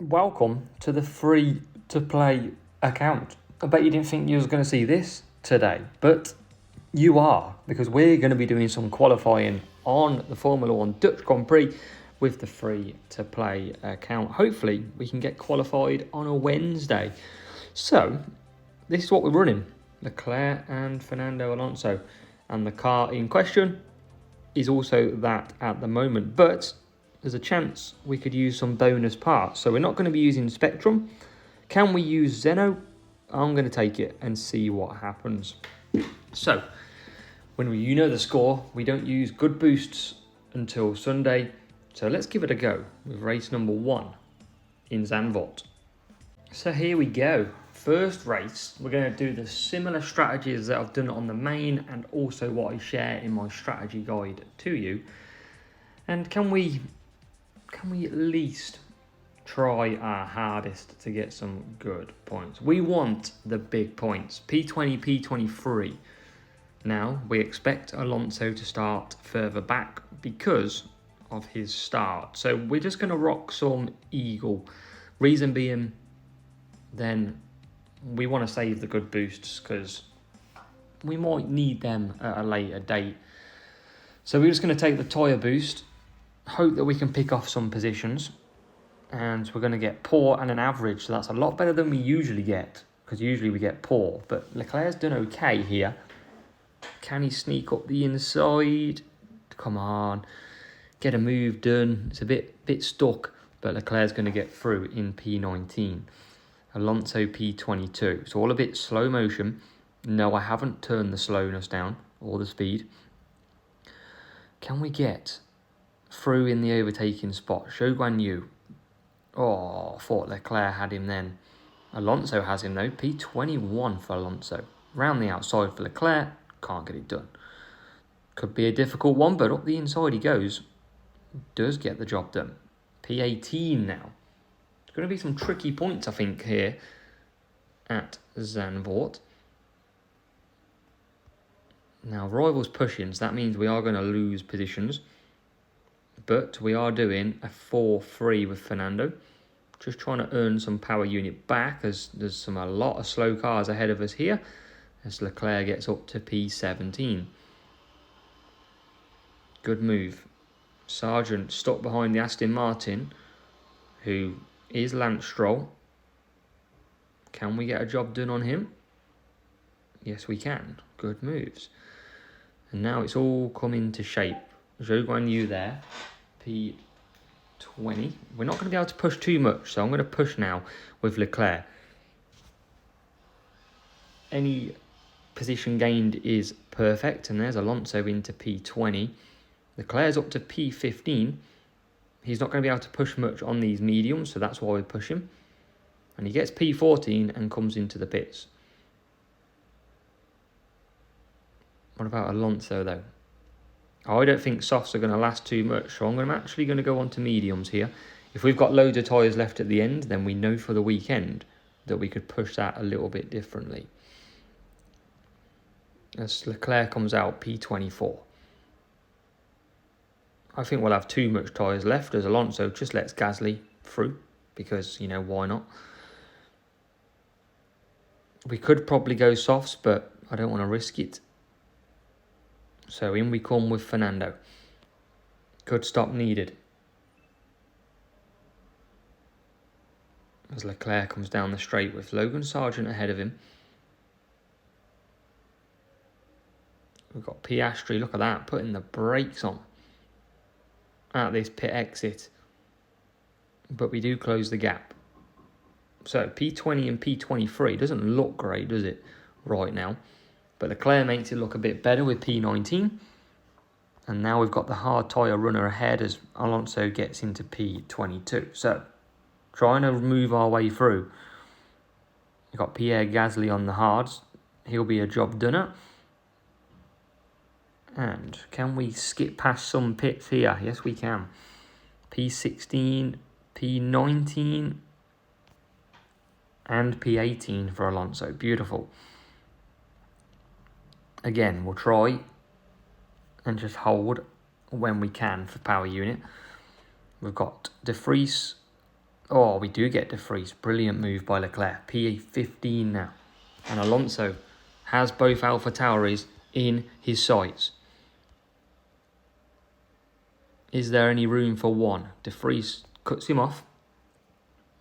Welcome to the free-to-play account. I bet you didn't think you was going to see this today, but you are, because we're going to be doing some qualifying on the Formula 1 Dutch Grand Prix with the free-to-play account. Hopefully, we can get qualified on a Wednesday. So, this is what we're running. Leclerc and Fernando Alonso. And the car in question is also that at the moment, but there's a chance we could use some bonus parts. So we're not going to be using Spectrum. Can we use Zeno? I'm going to take it and see what happens. So, you know the score, we don't use good boosts until Sunday. So let's give it a go with race number 1 in Zandvoort. So here we go. First race, we're going to do the similar strategies that I've done on the main and also what I share in my strategy guide to you. And can we at least try our hardest to get some good points? We want the big points. P20, P23. Now, we expect Alonso to start further back because of his start. So we're just going to rock some Eagle. Reason being, then we want to save the good boosts because we might need them at a later date. So we're just going to take the tyre boost, hope that we can pick off some positions, and we're going to get poor and an average. So that's a lot better than we usually get, because usually we get poor. But Leclerc's done okay here. Can he sneak up the inside? Come on, get a move done. It's a bit stuck, but Leclerc's going to get through in P19. Alonso P22. It's all a bit slow motion. No, I haven't turned the slowness down or the speed. Can we get through in the overtaking spot? Zhou Guan Yu. Oh, I thought Leclerc had him then. Alonso has him though. P21 for Alonso. Round the outside for Leclerc. Can't get it done. Could be a difficult one, but up the inside he goes. Does get the job done. P18 now. There's going to be some tricky points, I think, here at Zandvoort. Now, rivals pushing, so that means we are going to lose positions. But we are doing a 4-3 with Fernando. Just trying to earn some power unit back, as there's a lot of slow cars ahead of us here, as Leclerc gets up to P17. Good move. Sargent stuck behind the Aston Martin, who is Lance Stroll. Can we get a job done on him? Yes, we can. Good moves. And now it's all come into shape. Zhou Guan Yu there. P20. We're not going to be able to push too much, so I'm going to push now with Leclerc. Any position gained is perfect, and there's Alonso into P20. Leclerc's up to P15. He's not going to be able to push much on these mediums, so that's why we push him. And he gets P14 and comes into the pits. What about Alonso, though? I don't think softs are going to last too much, so I'm actually going to go on to mediums here. If we've got loads of tyres left at the end, then we know for the weekend that we could push that a little bit differently. As Leclerc comes out, P24. I think we'll have too much tyres left as Alonso just lets Gasly through because, why not? We could probably go softs, but I don't want to risk it. So in we come with Fernando. Good stop needed. As Leclerc comes down the straight with Logan Sargent ahead of him. We've got Piastri, look at that, putting the brakes on at this pit exit. But we do close the gap. So P20 and P23 doesn't look great, does it, right now? But Leclerc makes it look a bit better with P19. And now we've got the hard tyre runner ahead as Alonso gets into P22. So, trying to move our way through. We've got Pierre Gasly on the hards. He'll be a job done. And can we skip past some pits here? Yes, we can. P16, P19, and P18 for Alonso. Beautiful. Again, we'll try and just hold when we can for power unit. We've got De Vries Oh, we do get De Vries. Brilliant move by Leclerc. P15 now. And Alonso has both AlphaTauris in his sights. Is there any room for one? De Vries cuts him off.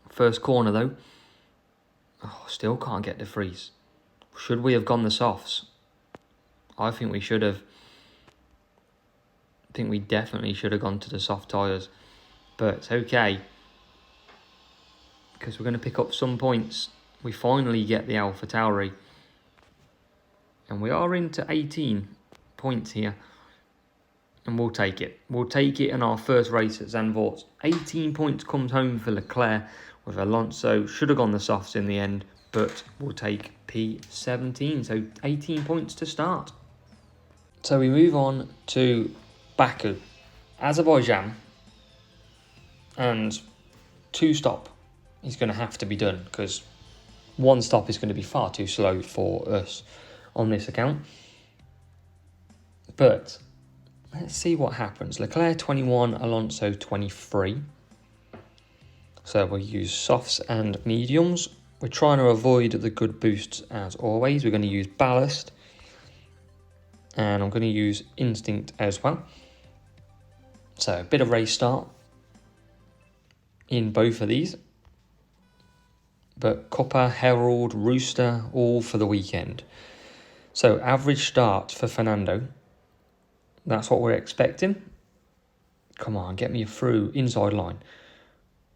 First corner though. Oh, still can't get De Vries. Should we have gone the softs? I think we should have. I think we definitely should have gone to the soft tyres. But it's okay, because we're going to pick up some points. We finally get the AlphaTauri. And we are into 18 points here. And we'll take it. We'll take it in our first race at Zandvoort. 18 points comes home for Leclerc with Alonso. Should have gone the softs in the end, but we'll take P17. So 18 points to start. So we move on to Baku, Azerbaijan, and 2 stop is going to have to be done because 1 stop is going to be far too slow for us on this account. But let's see what happens. Leclerc 21, Alonso 23. So we'll use softs and mediums. We're trying to avoid the good boosts as always. We're going to use ballast. And I'm going to use instinct as well. So a bit of race start in both of these. But Copper, Herald, Rooster, all for the weekend. So average start for Fernando. That's what we're expecting. Come on, get me through inside line.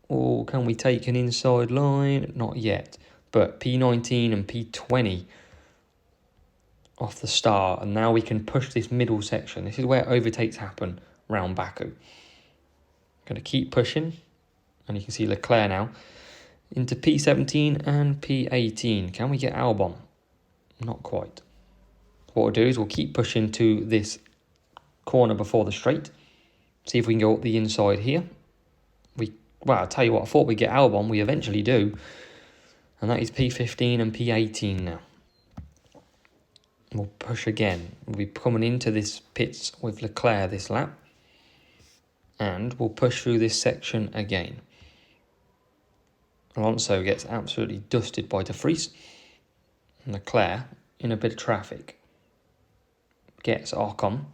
Or can we take an inside line? Not yet. But P19 and P20 off the start. And now we can push this middle section. This is where overtakes happen round Baku. Going to keep pushing. And you can see Leclerc now into P17 and P18. Can we get Albon? Not quite. What we'll do is we'll keep pushing to this corner before the straight. See if we can go up the inside here. Well, I'll tell you what, I thought we'd get Albon. We eventually do. And that is P15 and P18 now. We'll push again. We'll be coming into this pits with Leclerc this lap. And we'll push through this section again. Alonso gets absolutely dusted by De Vries. And Leclerc, in a bit of traffic, gets Ocon.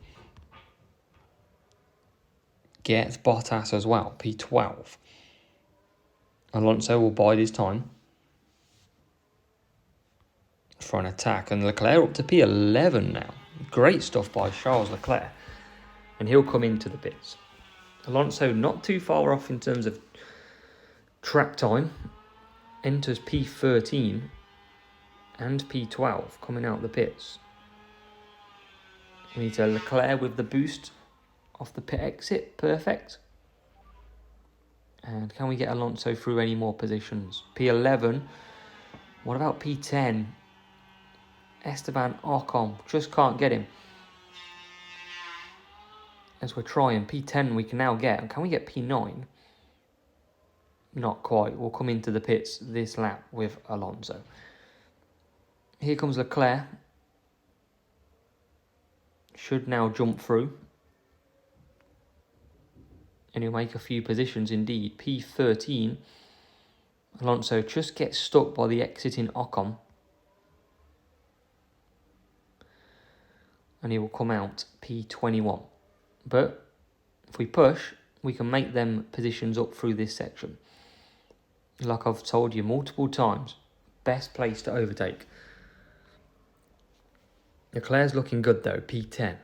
Gets Bottas as well, P12. Alonso will bide his time for an attack. And Leclerc up to P11 now. Great stuff by Charles Leclerc. And he'll come into the pits. Alonso not too far off in terms of track time. Enters P13 and P12 coming out the pits. We need to Leclerc with the boost off the pit exit. Perfect. And can we get Alonso through any more positions? P11. What about P10? Esteban Ocon. Just can't get him. As we're trying. P10 we can now get. And can we get P9? Not quite. We'll come into the pits this lap with Alonso. Here comes Leclerc. Should now jump through. And he'll make a few positions indeed. P13. Alonso just gets stuck by the exiting Ocon. And he will come out P21. But if we push, we can make them positions up through this section. Like I've told you multiple times, best place to overtake. Leclerc's looking good though, P10.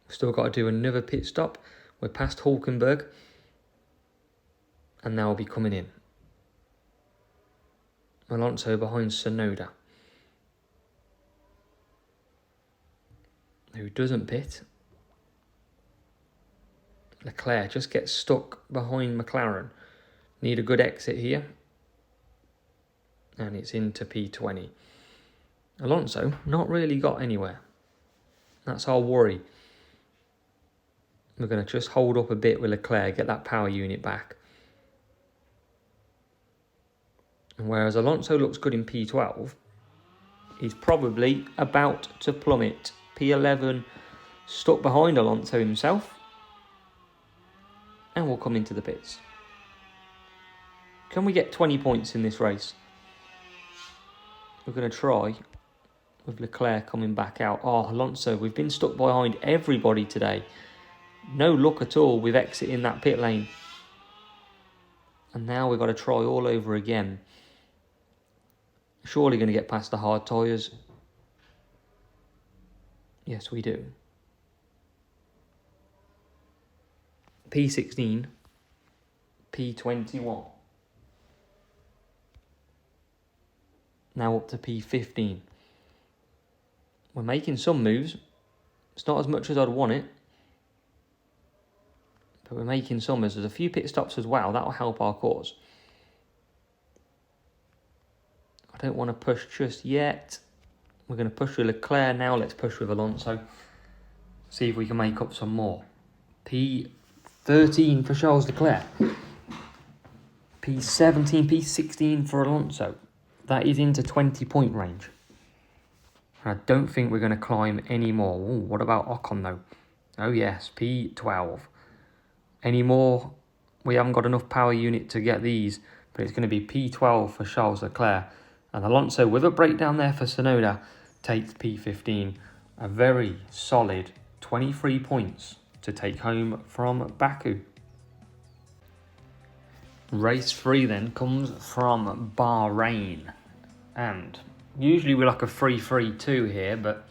We've still got to do another pit stop. We're past Hulkenberg. And now we'll be coming in. Alonso behind Tsunoda, who doesn't pit. Leclerc just gets stuck behind McLaren. Need a good exit here. And it's into P20. Alonso not really got anywhere. That's our worry. We're going to just hold up a bit with Leclerc, get that power unit back. And whereas Alonso looks good in P12, he's probably about to plummet. P11 stuck behind Alonso himself. And we'll come into the pits. Can we get 20 points in this race? We're going to try with Leclerc coming back out. Oh, Alonso, we've been stuck behind everybody today. No luck at all with exiting that pit lane. And now we've got to try all over again. Surely going to get past the hard tyres. Yes, we do. P16, P21. Now up to P15. We're making some moves. It's not as much as I'd want it. But we're making some. There's a few pit stops as well. That will help our cause. I don't want to push just yet. We're going to push with Leclerc now. Let's push with Alonso. See if we can make up some more. P13 for Charles Leclerc. P17, P16 for Alonso. That is into 20-point range. I don't think we're going to climb any more. Ooh, what about Ocon though? Oh yes, P12. Any more? We haven't got enough power unit to get these, but it's going to be P12 for Charles Leclerc. And Alonso, with a breakdown there for Tsunoda, takes P15. A very solid 23 points to take home from Baku. Race 3 then comes from Bahrain. And usually we're like a 3-3-2 here, but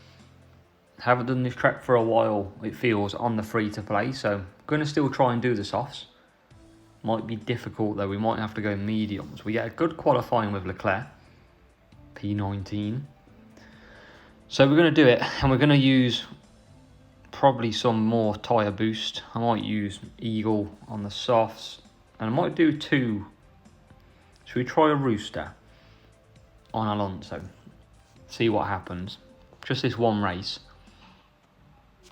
haven't done this track for a while, it feels, on the free to play. So going to still try and do the softs. Might be difficult though, we might have to go mediums. We get a good qualifying with Leclerc. P19. So we're going to do it, and we're going to use probably some more tyre boost. I might use Eagle on the softs, and I might do 2. Should we try a Rooster on Alonso? See what happens. Just this one race.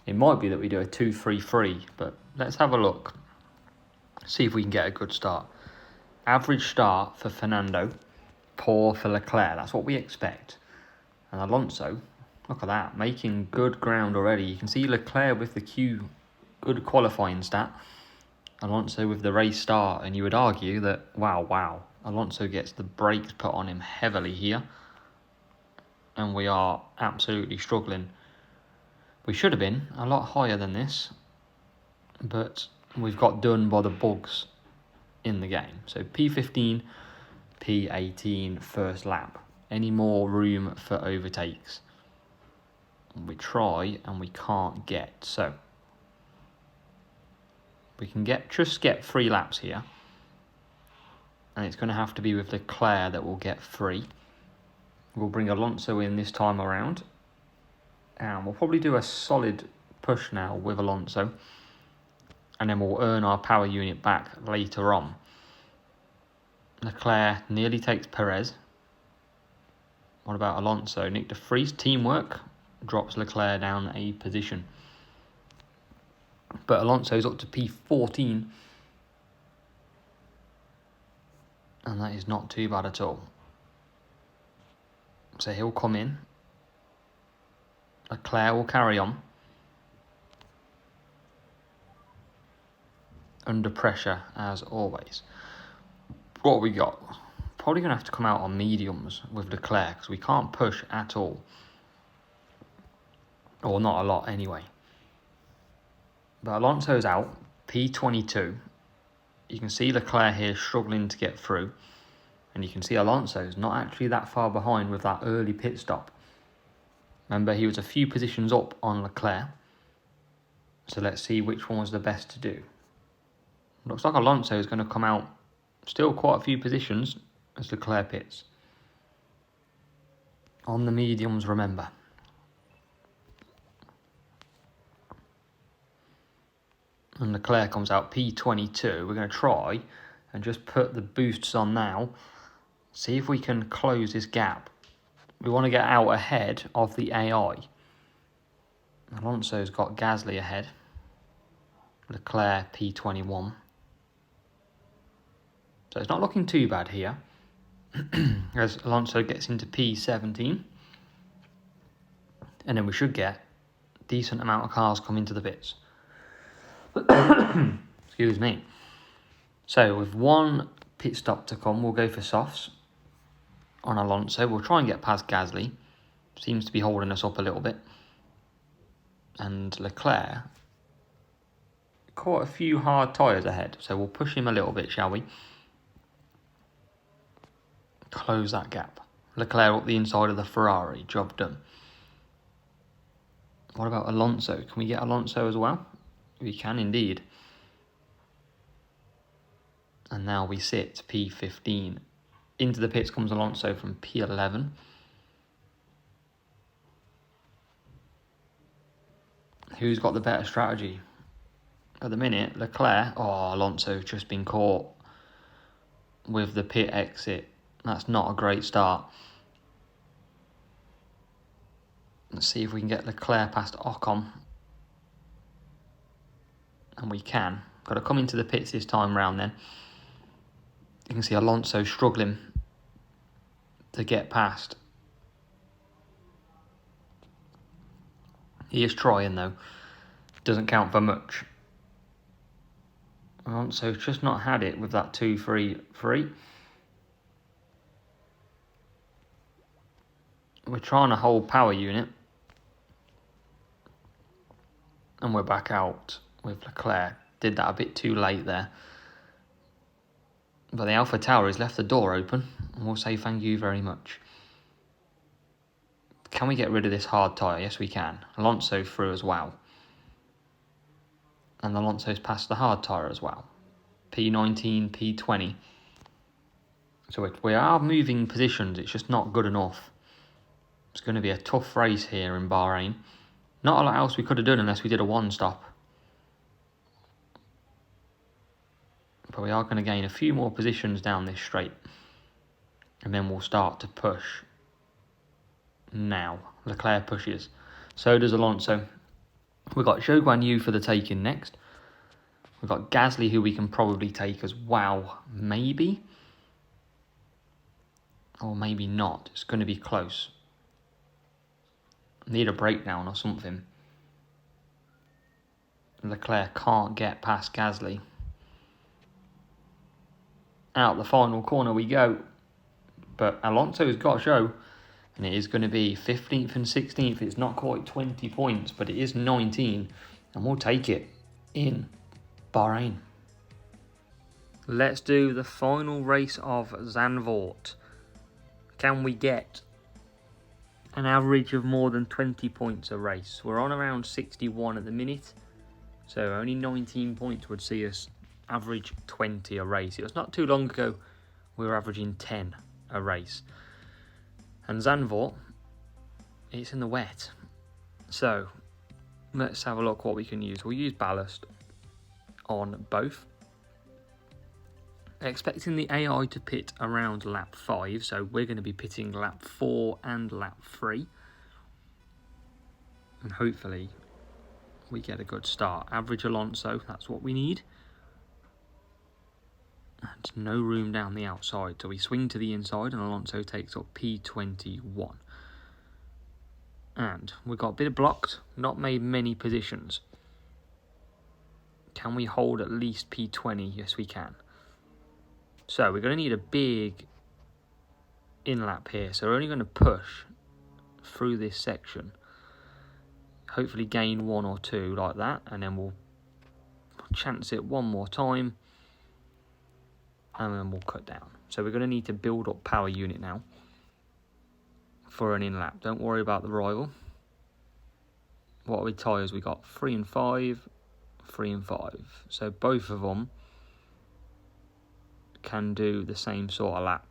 It might be that we do a 2-3-3, but let's have a look. See if we can get a good start. Average start for Fernando. Poor for Leclerc. That's what we expect. And Alonso, look at that, making good ground already. You can see Leclerc with the Q, good qualifying stat. Alonso with the race start, and you would argue that, wow, Alonso gets the brakes put on him heavily here. And we are absolutely struggling. We should have been a lot higher than this, but we've got done by the bugs in the game. So P15, P18 first lap. Any more room for overtakes? We try and we can't get. So we can just get 3 laps here. And it's going to have to be with Leclerc that we'll get 3. We'll bring Alonso in this time around. And we'll probably do a solid push now with Alonso. And then we'll earn our power unit back later on. Leclerc nearly takes Perez. What about Alonso? Nick de Vries, teamwork, drops Leclerc down a position. But Alonso's up to P14. And that is not too bad at all. So he'll come in. Leclerc will carry on. Under pressure, as always. What have we got? Probably going to have to come out on mediums with Leclerc, because we can't push at all. Or not a lot anyway. But Alonso's out. P22. You can see Leclerc here struggling to get through. And you can see Alonso's not actually that far behind with that early pit stop. Remember, he was a few positions up on Leclerc. So let's see which one was the best to do. Looks like Alonso is going to come out still quite a few positions as Leclerc pits. On the mediums, remember. And Leclerc comes out P22. We're going to try and just put the boosts on now. See if we can close this gap. We want to get out ahead of the AI. Alonso's got Gasly ahead. Leclerc P21. So it's not looking too bad here. As Alonso gets into P17. And then we should get a decent amount of cars come into the pits. Excuse me. So with one pit stop to come. We'll go for softs on Alonso. We'll try and get past Gasly. Seems to be holding us up a little bit. And Leclerc, quite a few hard tyres ahead. So we'll push him a little bit, shall we? Close that gap. Leclerc up the inside of the Ferrari. Job done. What about Alonso? Can we get Alonso as well? We can indeed. And now we sit P15. Into the pits comes Alonso from P11. Who's got the better strategy? At the minute, Leclerc. Oh, Alonso's just been caught with the pit exit. That's not a great start. Let's see if we can get Leclerc past Ocon. And we can. Got to come into the pits this time round then. You can see Alonso struggling to get past. He is trying though. Doesn't count for much. Alonso's just not had it with that 2-3-3. We're trying to hold power unit. And we're back out with Leclerc. Did that a bit too late there. But the Alpha Tower has left the door open. And we'll say thank you very much. Can we get rid of this hard tyre? Yes, we can. Alonso through as well. And Alonso's past the hard tyre as well. P19, P20. So we are moving positions. It's just not good enough. It's going to be a tough race here in Bahrain. Not a lot else we could have done unless we did a one-stop. But we are going to gain a few more positions down this straight. And then we'll start to push. Now, Leclerc pushes. So does Alonso. We've got Zhou Guan Yu for the taking next. We've got Gasly, who we can probably take as well. Maybe. Or maybe not. It's going to be close. Need a breakdown or something. Leclerc can't get past Gasly. Out the final corner we go. But Alonso's got Zhou. And it is going to be 15th and 16th. It's not quite 20 points, but it is 19. And we'll take it in Bahrain. Let's do the final race of Zandvoort. Can we get an average of more than 20 points a race? We're on around 61 at the minute. So only 19 points would see us average 20 a race. It was not too long ago we were averaging 10 a race. And Zandvoort, it's in the wet. So let's have a look what we can use. We'll use ballast on both. Expecting the AI to pit around lap 5. So we're going to be pitting lap 4 and lap 3. And hopefully we get a good start. Average Alonso, that's what we need. And no room down the outside. So we swing to the inside and Alonso takes up P21. And we've got a bit blocked, not made many positions. Can we hold at least P20? Yes, we can. So we're going to need a big in-lap here. So we're only going to push through this section. Hopefully gain 1 or 2 like that. And then we'll chance it one more time. And then we'll cut down. So we're going to need to build up power unit now for an in-lap. Don't worry about the rival. What are we tyres? We got 3 and 5, 3 and 5. So both of them can do the same sort of lap.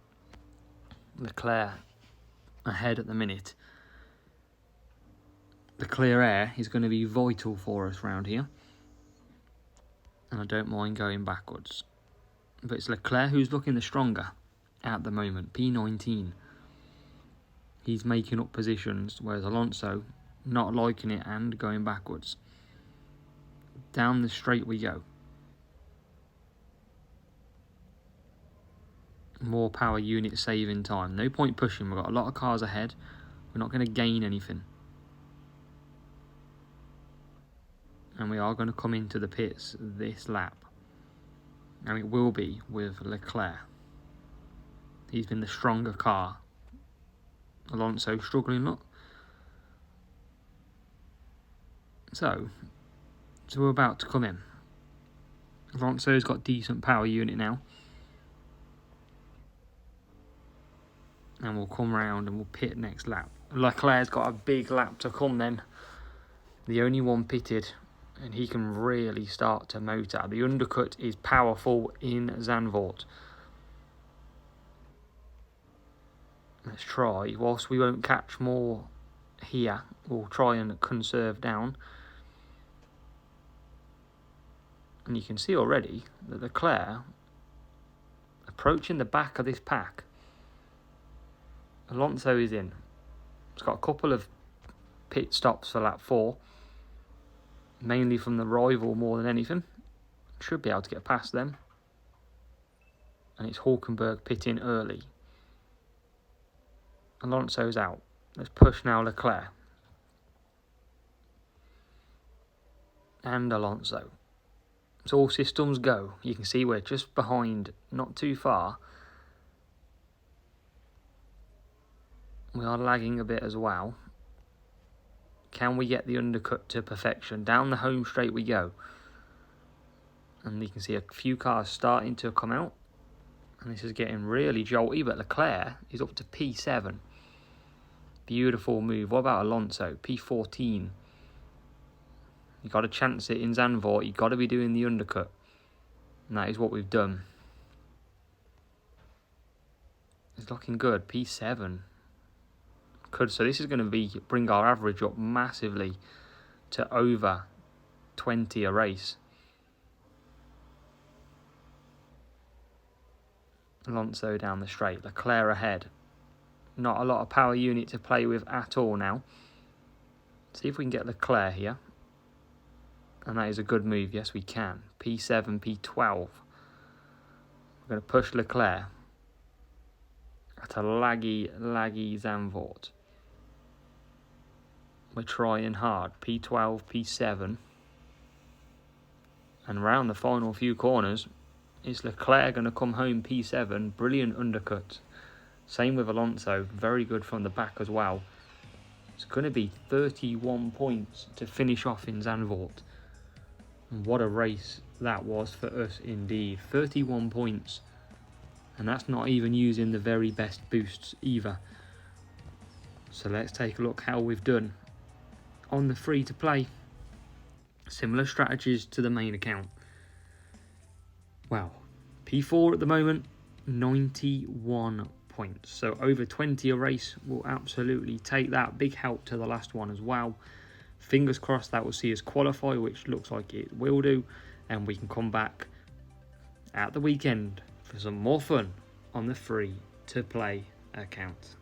Leclerc ahead at the minute. The clear air is going to be vital for us round here. And I don't mind going backwards. But it's Leclerc who's looking the stronger at the moment. P19. He's making up positions, whereas Alonso not liking it and going backwards. Down the straight we go. More power unit saving time. No point pushing. We've got a lot of cars ahead. We're not going to gain anything. And we are going to come into the pits this lap. And it will be with Leclerc. He's been the stronger car. Alonso struggling, look. So we're about to come in. Alonso's got decent power unit now. And we'll come round and we'll pit next lap. Leclerc's got a big lap to come then. The only one pitted, and he can really start to motor. The undercut is powerful in Zandvoort. Let's try. Whilst we won't catch more here, we'll try and conserve down. And you can see already that Leclerc approaching the back of this pack. Alonso is in. He's got a couple of pit stops for lap 4, mainly from the rival more than anything. Should be able to get past them. And it's Hulkenberg pitting early. Alonso's out. Let's push now Leclerc. And Alonso. So all systems go. You can see we're just behind, not too far. We are lagging a bit as well. Can we get the undercut to perfection? Down the home straight we go. And you can see a few cars starting to come out. And this is getting really jolty, but Leclerc is up to P7. Beautiful move. What about Alonso? P14. You've got to chance it in Zandvoort. You've got to be doing the undercut. And that is what we've done. It's looking good. P7. So this is going to bring our average up massively to over 20 a race. Alonso down the straight. Leclerc ahead. Not a lot of power unit to play with at all now. See if we can get Leclerc here. And that is a good move. Yes, we can. P7, P12. We're going to push Leclerc at a laggy Zandvoort. We're trying hard. P12, P7. And round the final few corners, is Leclerc going to come home P7. Brilliant undercut. Same with Alonso. Very good from the back as well. It's going to be 31 points to finish off in Zandvoort. And what a race that was for us indeed. 31 points. And that's not even using the very best boosts either. So let's take a look how we've done. On the free to play, similar strategies to the main account. Wow. P4 at the moment, 91 points. So over 20 a race will absolutely take that. Big help to the last one as well. Fingers crossed that will see us qualify, which looks like it will do. And we can come back at the weekend for some more fun on the free to play account.